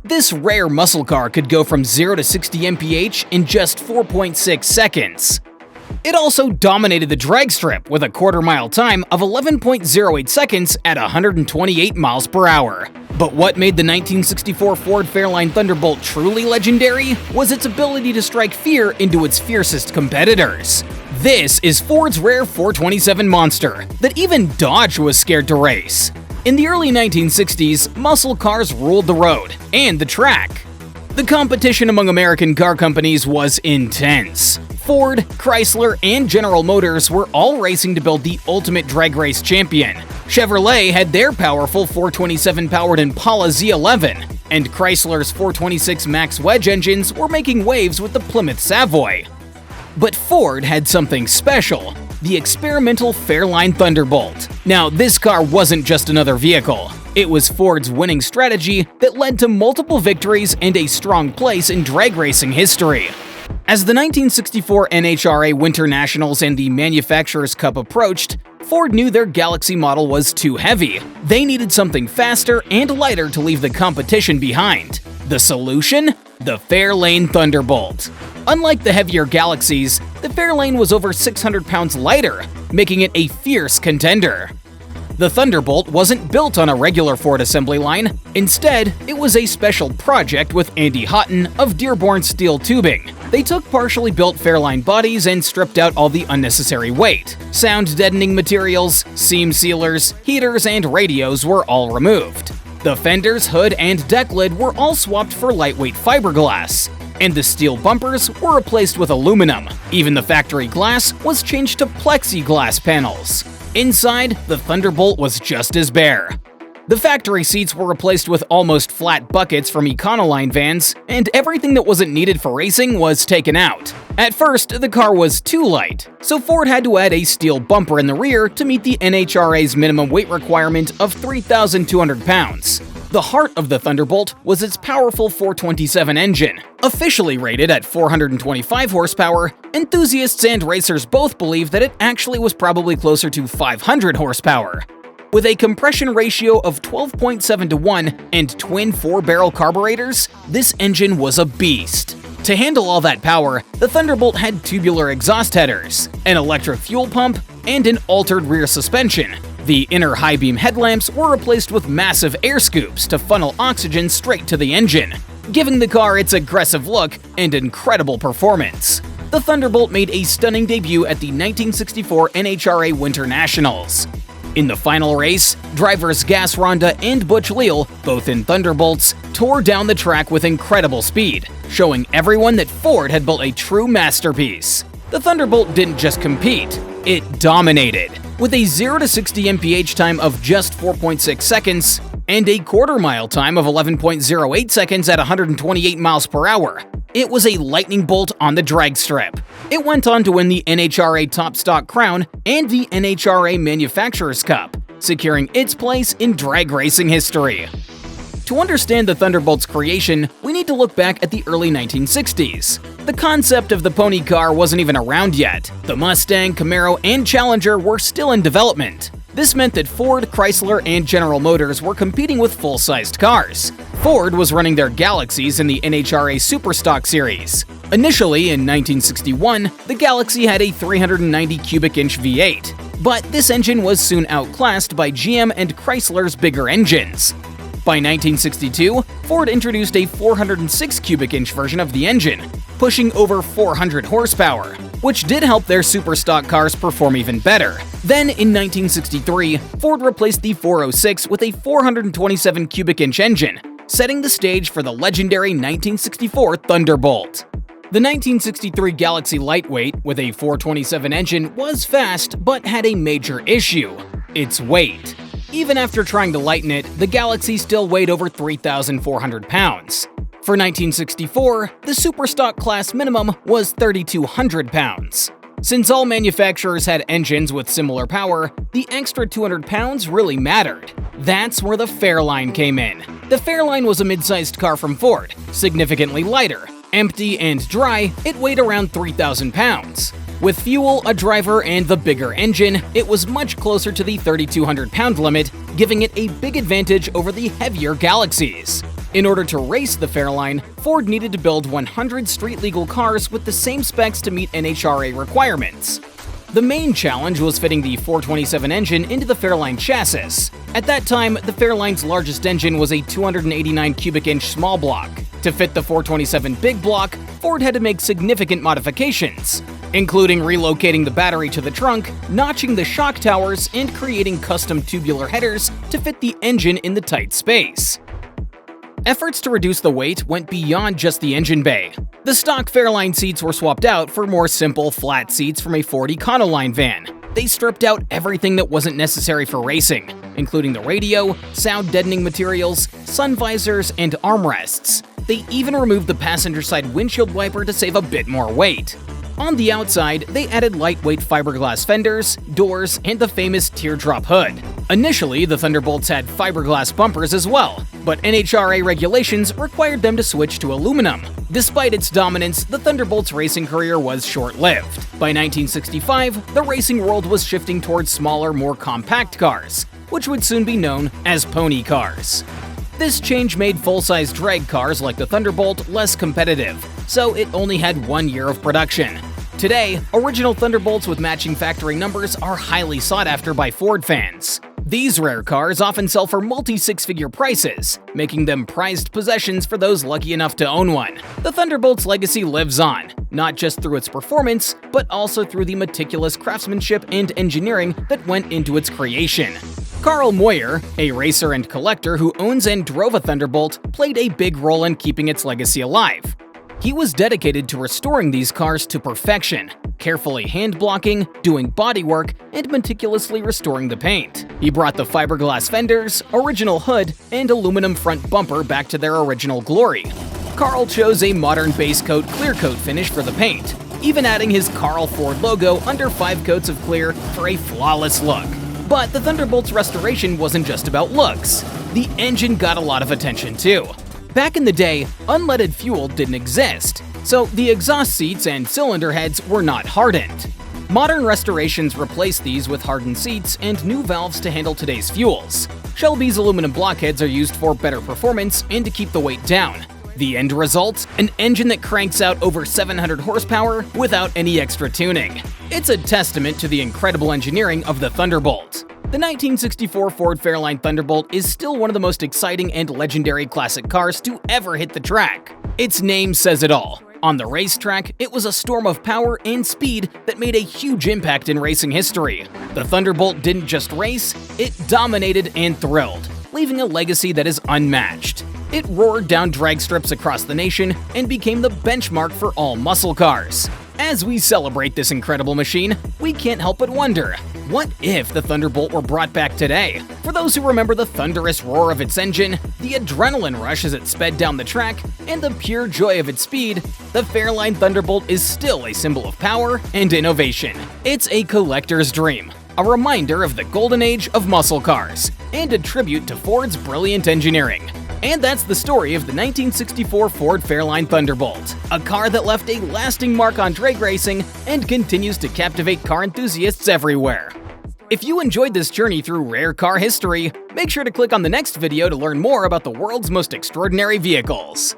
This rare muscle car could go from 0 to 60 mph in just 4.6 seconds. It also dominated the drag strip with a quarter-mile time of 11.08 seconds at 128 miles per hour. But what made the 1964 Ford Fairlane Thunderbolt truly legendary was its ability to strike fear into its fiercest competitors. This is Ford's rare 427 monster that even Dodge was scared to race. In the early 1960s, muscle cars ruled the road and the track. The competition among American car companies was intense. Ford, Chrysler, and General Motors were all racing to build the ultimate drag race champion. Chevrolet had their powerful 427-powered Impala Z11, and Chrysler's 426 Max Wedge engines were making waves with the Plymouth Savoy. But Ford had something special: the experimental Fairlane Thunderbolt. Now, this car wasn't just another vehicle. It was Ford's winning strategy that led to multiple victories and a strong place in drag racing history. As the 1964 NHRA Winter Nationals and the Manufacturers' Cup approached, Ford knew their Galaxy model was too heavy. They needed something faster and lighter to leave the competition behind. The solution? The Fairlane Thunderbolt. Unlike the heavier Galaxies, the Fairlane was over 600 pounds lighter, making it a fierce contender. The Thunderbolt wasn't built on a regular Ford assembly line. Instead, it was a special project with Andy Houghton of Dearborn Steel Tubing. They took partially built Fairlane bodies and stripped out all the unnecessary weight. Sound-deadening materials, seam sealers, heaters, and radios were all removed. The fenders, hood, and deck lid were all swapped for lightweight fiberglass, and the steel bumpers were replaced with aluminum. Even the factory glass was changed to plexiglass panels. Inside, the Thunderbolt was just as bare. The factory seats were replaced with almost flat buckets from Econoline vans, and everything that wasn't needed for racing was taken out. At first, the car was too light, so Ford had to add a steel bumper in the rear to meet the NHRA's minimum weight requirement of 3,200 pounds. The heart of the Thunderbolt was its powerful 427 engine. Officially rated at 425 horsepower, enthusiasts and racers both believe that it actually was probably closer to 500 horsepower. With a compression ratio of 12.7 to 1 and twin 4-barrel carburetors, this engine was a beast. To handle all that power, the Thunderbolt had tubular exhaust headers, an electric fuel pump, and an altered rear suspension. The inner high-beam headlamps were replaced with massive air scoops to funnel oxygen straight to the engine, giving the car its aggressive look and incredible performance. The Thunderbolt made a stunning debut at the 1964 NHRA Winter Nationals. In the final race, drivers Gas Ronda and Butch Leal, both in Thunderbolts, tore down the track with incredible speed, showing everyone that Ford had built a true masterpiece. The Thunderbolt didn't just compete, it dominated. With a 0 to 60 mph time of just 4.6 seconds and a quarter-mile time of 11.08 seconds at 128 miles per hour, it was a lightning bolt on the drag strip. It went on to win the NHRA Top Stock Crown and the NHRA Manufacturers' Cup, securing its place in drag racing history. To understand the Thunderbolt's creation, we need to look back at the early 1960s. The concept of the pony car wasn't even around yet. The Mustang, Camaro, and Challenger were still in development. This meant that Ford, Chrysler, and General Motors were competing with full-sized cars. Ford was running their Galaxies in the NHRA Superstock series. Initially, in 1961, the Galaxy had a 390 cubic inch V8, but this engine was soon outclassed by GM and Chrysler's bigger engines. By 1962, Ford introduced a 406 cubic inch version of the engine, pushing over 400 horsepower, which did help their superstock cars perform even better. Then, in 1963, Ford replaced the 406 with a 427 cubic inch engine, setting the stage for the legendary 1964 Thunderbolt. The 1963 Galaxy Lightweight, with a 427 engine, was fast but had a major issue: its weight. Even after trying to lighten it, the Galaxy still weighed over 3,400 pounds. For 1964, the Superstock class minimum was 3,200 pounds. Since all manufacturers had engines with similar power, the extra 200 pounds really mattered. That's where the Fairlane came in. The Fairlane was a mid-sized car from Ford, significantly lighter. Empty and dry, it weighed around 3,000 pounds. With fuel, a driver, and the bigger engine, it was much closer to the 3,200 pound limit, giving it a big advantage over the heavier Galaxies. In order to race the Fairlane, Ford needed to build 100 street-legal cars with the same specs to meet NHRA requirements. The main challenge was fitting the 427 engine into the Fairlane chassis. At that time, the Fairlane's largest engine was a 289 cubic inch small block. To fit the 427 big block, Ford had to make significant modifications, including relocating the battery to the trunk, notching the shock towers, and creating custom tubular headers to fit the engine in the tight space. Efforts to reduce the weight went beyond just the engine bay. The stock Fairlane seats were swapped out for more simple, flat seats from a Ford Econoline van. They stripped out everything that wasn't necessary for racing, including the radio, sound-deadening materials, sun visors, and armrests. They even removed the passenger side windshield wiper to save a bit more weight. On the outside, they added lightweight fiberglass fenders, doors, and the famous teardrop hood. Initially, the Thunderbolts had fiberglass bumpers as well, but NHRA regulations required them to switch to aluminum. Despite its dominance, the Thunderbolt's racing career was short-lived. By 1965, the racing world was shifting towards smaller, more compact cars, which would soon be known as pony cars. This change made full-size drag cars like the Thunderbolt less competitive, so it only had 1 year of production. Today, original Thunderbolts with matching factory numbers are highly sought after by Ford fans. These rare cars often sell for multi-six-figure prices, making them prized possessions for those lucky enough to own one. The Thunderbolt's legacy lives on, not just through its performance, but also through the meticulous craftsmanship and engineering that went into its creation. Carl Moyer, a racer and collector who owns and drove a Thunderbolt, played a big role in keeping its legacy alive. He was dedicated to restoring these cars to perfection, carefully hand-blocking, doing bodywork, and meticulously restoring the paint. He brought the fiberglass fenders, original hood, and aluminum front bumper back to their original glory. Carl chose a modern base coat clear coat finish for the paint, even adding his Carl Ford logo under 5 coats of clear for a flawless look. But the Thunderbolt's restoration wasn't just about looks. The engine got a lot of attention too. Back in the day, unleaded fuel didn't exist, so the exhaust seats and cylinder heads were not hardened. Modern restorations replaced these with hardened seats and new valves to handle today's fuels. Shelby's aluminum blockheads are used for better performance and to keep the weight down. The end result? An engine that cranks out over 700 horsepower without any extra tuning. It's a testament to the incredible engineering of the Thunderbolt. The 1964 Ford Fairlane Thunderbolt is still one of the most exciting and legendary classic cars to ever hit the track. Its name says it all. On the racetrack, it was a storm of power and speed that made a huge impact in racing history. The Thunderbolt didn't just race, it dominated and thrilled, leaving a legacy that is unmatched. It roared down drag strips across the nation and became the benchmark for all muscle cars. As we celebrate this incredible machine, we can't help but wonder, what if the Thunderbolt were brought back today? For those who remember the thunderous roar of its engine, the adrenaline rush as it sped down the track, and the pure joy of its speed, the Fairlane Thunderbolt is still a symbol of power and innovation. It's a collector's dream, a reminder of the golden age of muscle cars, and a tribute to Ford's brilliant engineering. And that's the story of the 1964 Ford Fairlane Thunderbolt, a car that left a lasting mark on drag racing and continues to captivate car enthusiasts everywhere. If you enjoyed this journey through rare car history, make sure to click on the next video to learn more about the world's most extraordinary vehicles.